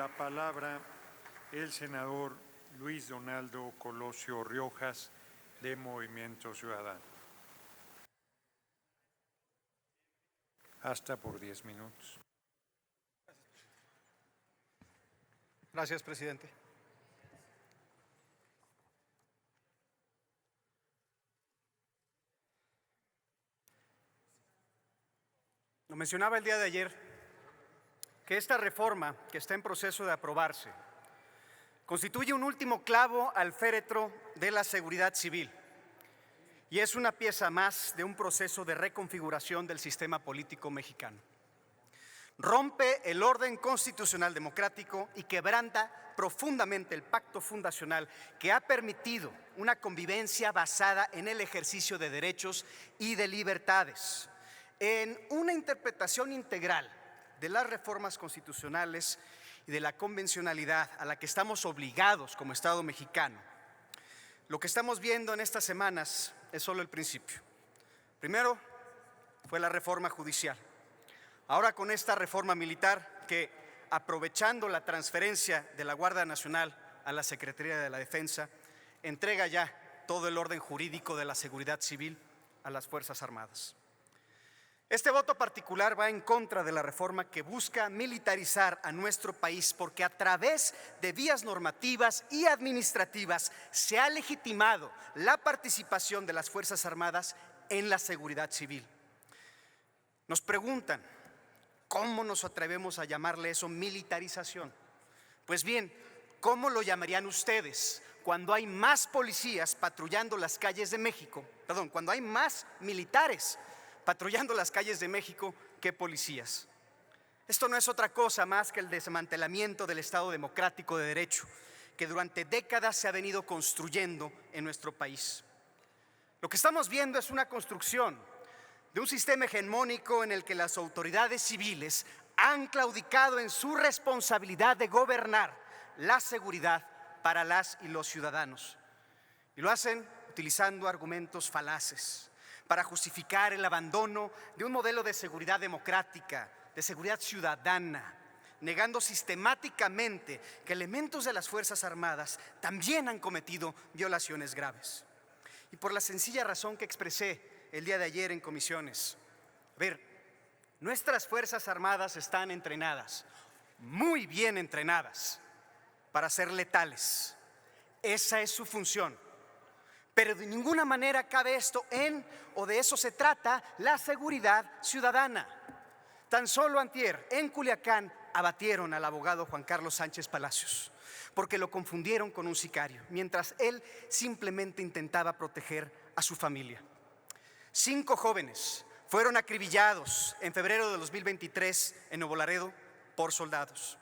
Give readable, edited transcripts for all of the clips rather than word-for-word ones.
La palabra el senador Luis Donaldo Colosio Riojas, de Movimiento Ciudadano. Hasta por 10 minutos. Gracias, presidente. Lo mencionaba el día de ayer, que esta reforma que está en proceso de aprobarse constituye un último clavo al féretro de la seguridad civil y es una pieza más de un proceso de reconfiguración del sistema político mexicano. Rompe el orden constitucional democrático y quebranta profundamente el pacto fundacional que ha permitido una convivencia basada en el ejercicio de derechos y de libertades, en una interpretación integral de las reformas constitucionales y de la convencionalidad a la que estamos obligados como Estado mexicano. Lo que estamos viendo en estas semanas es solo el principio. Primero fue la reforma judicial. Ahora con esta reforma militar que, aprovechando la transferencia de la Guardia Nacional a la Secretaría de la Defensa, entrega ya todo el orden jurídico de la seguridad civil a las Fuerzas Armadas. Este voto particular va en contra de la reforma que busca militarizar a nuestro país porque a través de vías normativas y administrativas se ha legitimado la participación de las Fuerzas Armadas en la seguridad civil. Nos preguntan, ¿cómo nos atrevemos a llamarle eso militarización? Pues bien, ¿cómo lo llamarían ustedes cuando hay más policías patrullando las calles de México? Cuando hay más militares patrullando las calles de México que policías. Esto no es otra cosa más que el desmantelamiento del Estado democrático de derecho que durante décadas se ha venido construyendo en nuestro país. Lo que estamos viendo es una construcción de un sistema hegemónico en el que las autoridades civiles han claudicado en su responsabilidad de gobernar la seguridad para las y los ciudadanos. Y lo hacen utilizando argumentos falaces para justificar el abandono de un modelo de seguridad democrática, de seguridad ciudadana, negando sistemáticamente que elementos de las Fuerzas Armadas también han cometido violaciones graves. Y por la sencilla razón que expresé el día de ayer en comisiones. Nuestras Fuerzas Armadas están entrenadas, muy bien entrenadas, para ser letales. Esa es su función. Pero de ninguna manera cabe esto o de eso se trata, la seguridad ciudadana. Tan solo antier, en Culiacán, abatieron al abogado Juan Carlos Sánchez Palacios porque lo confundieron con un sicario, mientras él simplemente intentaba proteger a su familia. 5 jóvenes fueron acribillados en febrero de 2023 en Nuevo Laredo por soldados.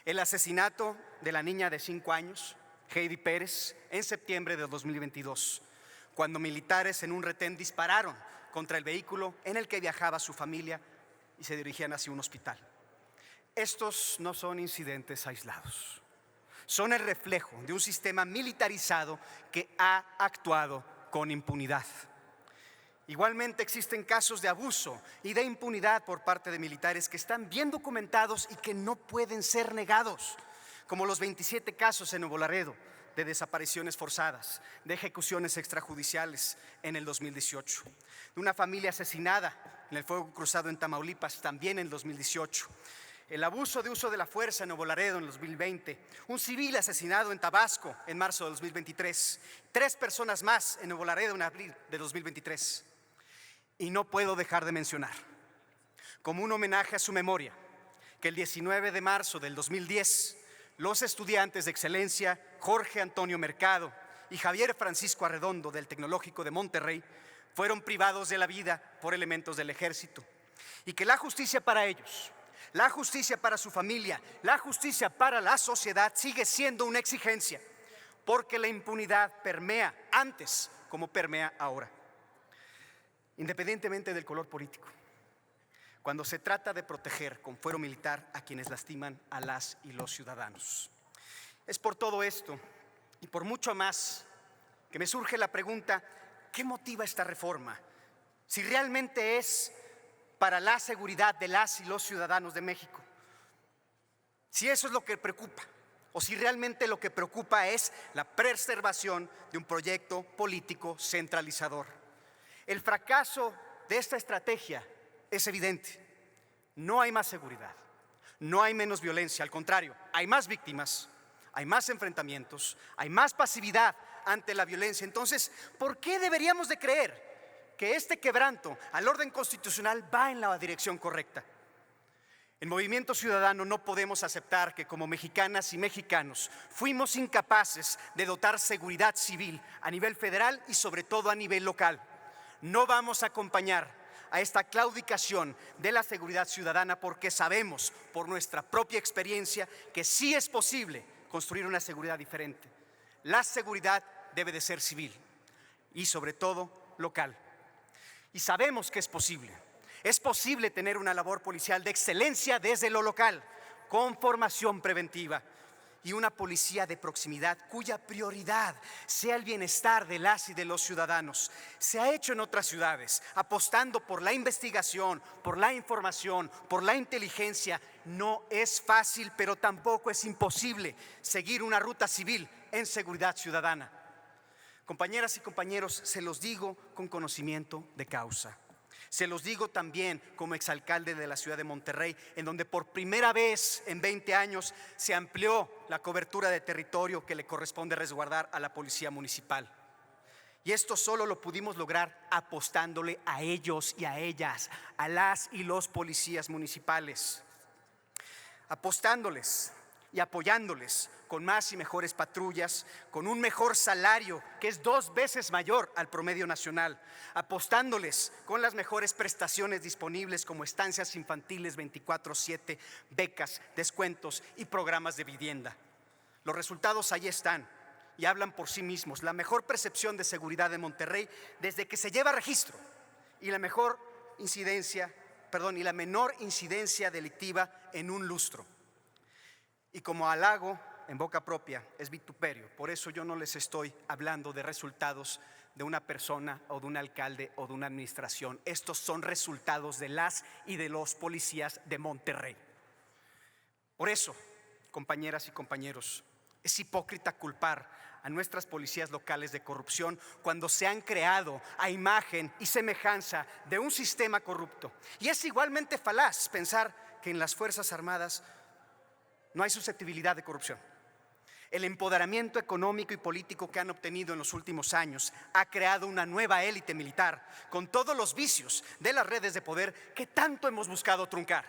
El asesinato de la niña de 5 años, Heidi Pérez, en septiembre de 2022, cuando militares en un retén dispararon contra el vehículo en el que viajaba su familia y se dirigían hacia un hospital. Estos no son incidentes aislados, son el reflejo de un sistema militarizado que ha actuado con impunidad. Igualmente existen casos de abuso y de impunidad por parte de militares que están bien documentados y que no pueden ser negados, como los 27 casos en Nuevo Laredo de desapariciones forzadas, de ejecuciones extrajudiciales en el 2018, de una familia asesinada en el fuego cruzado en Tamaulipas también en el 2018, el abuso de uso de la fuerza en Nuevo Laredo en el 2020, un civil asesinado en Tabasco en marzo de 2023, 3 personas más en Nuevo Laredo en abril de 2023. Y no puedo dejar de mencionar, como un homenaje a su memoria, que el 19 de marzo del 2010, los estudiantes de excelencia Jorge Antonio Mercado y Javier Francisco Arredondo del Tecnológico de Monterrey fueron privados de la vida por elementos del ejército, y que la justicia para ellos, la justicia para su familia, la justicia para la sociedad sigue siendo una exigencia, porque la impunidad permea antes como permea ahora, independientemente del color político. Cuando se trata de proteger con fuero militar a quienes lastiman a las y los ciudadanos. Es por todo esto y por mucho más que me surge la pregunta, ¿qué motiva esta reforma? Si realmente es para la seguridad de las y los ciudadanos de México. Si eso es lo que preocupa, o si realmente lo que preocupa es la preservación de un proyecto político centralizador. El fracaso de esta estrategia es evidente. No hay más seguridad, no hay menos violencia, al contrario, hay más víctimas, hay más enfrentamientos, hay más pasividad ante la violencia. Entonces, ¿por qué deberíamos de creer que este quebranto al orden constitucional va en la dirección correcta? En Movimiento Ciudadano no podemos aceptar que como mexicanas y mexicanos fuimos incapaces de dotar seguridad civil a nivel federal y sobre todo a nivel local. No vamos a acompañar a esta claudicación de la seguridad ciudadana porque sabemos por nuestra propia experiencia que sí es posible construir una seguridad diferente. La seguridad debe de ser civil y sobre todo local. Y sabemos que es posible. Es posible tener una labor policial de excelencia desde lo local, con formación preventiva y una policía de proximidad cuya prioridad sea el bienestar de las y de los ciudadanos. Se ha hecho en otras ciudades, apostando por la investigación, por la información, por la inteligencia. No es fácil, pero tampoco es imposible seguir una ruta civil en seguridad ciudadana. Compañeras y compañeros, se los digo con conocimiento de causa. Se los digo también como exalcalde de la ciudad de Monterrey, en donde por primera vez en 20 años se amplió la cobertura de territorio que le corresponde resguardar a la policía municipal. Y esto solo lo pudimos lograr apostándole a ellos y a ellas, a las y los policías municipales, apostándoles y apoyándoles con más y mejores patrullas, con un mejor salario que es 2 veces mayor al promedio nacional, apostándoles con las mejores prestaciones disponibles como estancias infantiles 24/7, becas, descuentos y programas de vivienda. Los resultados ahí están y hablan por sí mismos. La mejor percepción de seguridad de Monterrey desde que se lleva registro y la menor incidencia delictiva en un lustro. Y como halago en boca propia es vituperio. Por eso yo no les estoy hablando de resultados de una persona o de un alcalde o de una administración. Estos son resultados de las y de los policías de Monterrey. Por eso, compañeras y compañeros, es hipócrita culpar a nuestras policías locales de corrupción cuando se han creado a imagen y semejanza de un sistema corrupto. Y es igualmente falaz pensar que en las Fuerzas Armadas no hay susceptibilidad de corrupción. El empoderamiento económico y político que han obtenido en los últimos años ha creado una nueva élite militar con todos los vicios de las redes de poder que tanto hemos buscado truncar.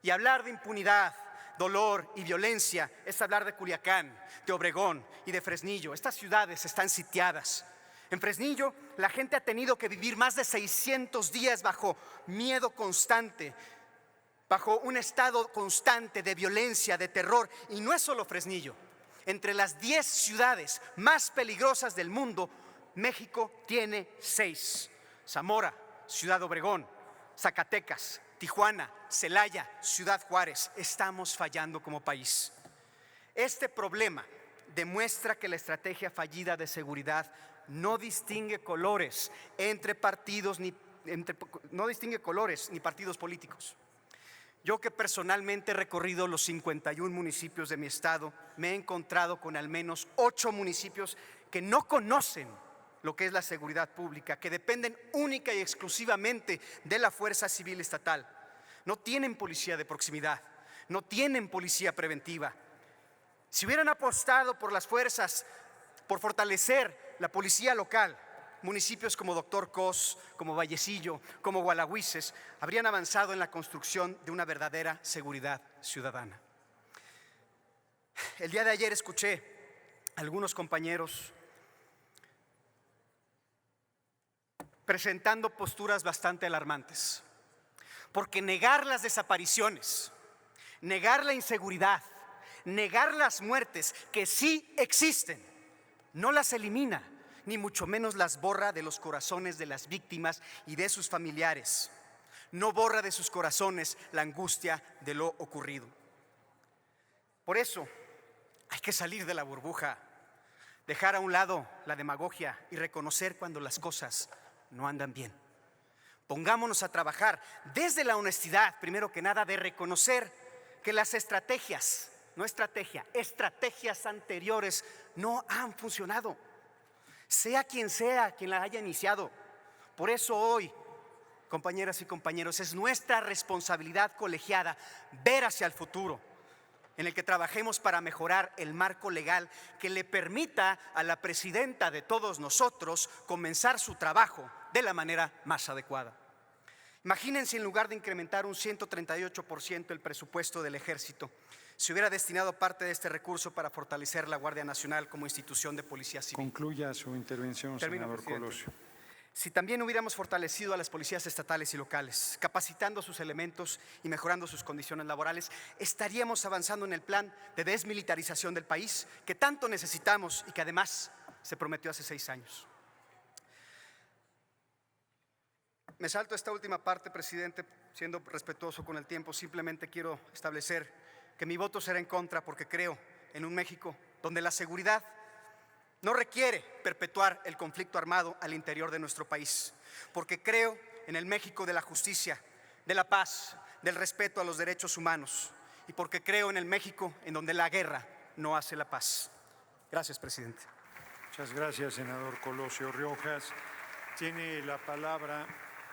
Y hablar de impunidad, dolor y violencia es hablar de Culiacán, de Obregón y de Fresnillo. Estas ciudades están sitiadas. En Fresnillo, la gente ha tenido que vivir más de 600 días bajo miedo constante, bajo un estado constante de violencia, de terror. Y no es solo Fresnillo. Entre las 10 ciudades más peligrosas del mundo, México tiene 6. Zamora, Ciudad Obregón, Zacatecas, Tijuana, Celaya, Ciudad Juárez. Estamos fallando como país. Este problema demuestra que la estrategia fallida de seguridad no distingue colores no distingue colores ni partidos políticos. Yo que personalmente he recorrido los 51 municipios de mi estado, me he encontrado con al menos 8 municipios que no conocen lo que es la seguridad pública, que dependen única y exclusivamente de la Fuerza Civil Estatal. No tienen policía de proximidad, no tienen policía preventiva. Si hubieran apostado por las fuerzas, por fortalecer la policía local, municipios como Doctor Cos, como Vallecillo, como Gualahuises, habrían avanzado en la construcción de una verdadera seguridad ciudadana. El día de ayer escuché a algunos compañeros presentando posturas bastante alarmantes, porque negar las desapariciones, negar la inseguridad, negar las muertes que sí existen, no las elimina, ni mucho menos las borra de los corazones de las víctimas y de sus familiares. No borra de sus corazones la angustia de lo ocurrido. Por eso hay que salir de la burbuja, dejar a un lado la demagogia y reconocer cuando las cosas no andan bien. Pongámonos a trabajar desde la honestidad, primero que nada, de reconocer que las estrategias, no estrategia, estrategias anteriores no han funcionado, sea quien la haya iniciado. Por eso hoy, compañeras y compañeros, es nuestra responsabilidad colegiada ver hacia el futuro, en el que trabajemos para mejorar el marco legal que le permita a la presidenta de todos nosotros comenzar su trabajo de la manera más adecuada. Imagínense, en lugar de incrementar un 138% el presupuesto del Ejército, se hubiera destinado parte de este recurso para fortalecer la Guardia Nacional como institución de policía civil. Concluya su intervención, Termino, senador presidente. Colosio. Si también hubiéramos fortalecido a las policías estatales y locales, capacitando a sus elementos y mejorando sus condiciones laborales, estaríamos avanzando en el plan de desmilitarización del país que tanto necesitamos y que además se prometió hace 6 años. Me salto esta última parte, presidente, siendo respetuoso con el tiempo. Simplemente quiero establecer que mi voto será en contra porque creo en un México donde la seguridad no requiere perpetuar el conflicto armado al interior de nuestro país, porque creo en el México de la justicia, de la paz, del respeto a los derechos humanos, y porque creo en el México en donde la guerra no hace la paz. Gracias, presidente. Muchas gracias, senador Colosio Riojas. Tiene la palabra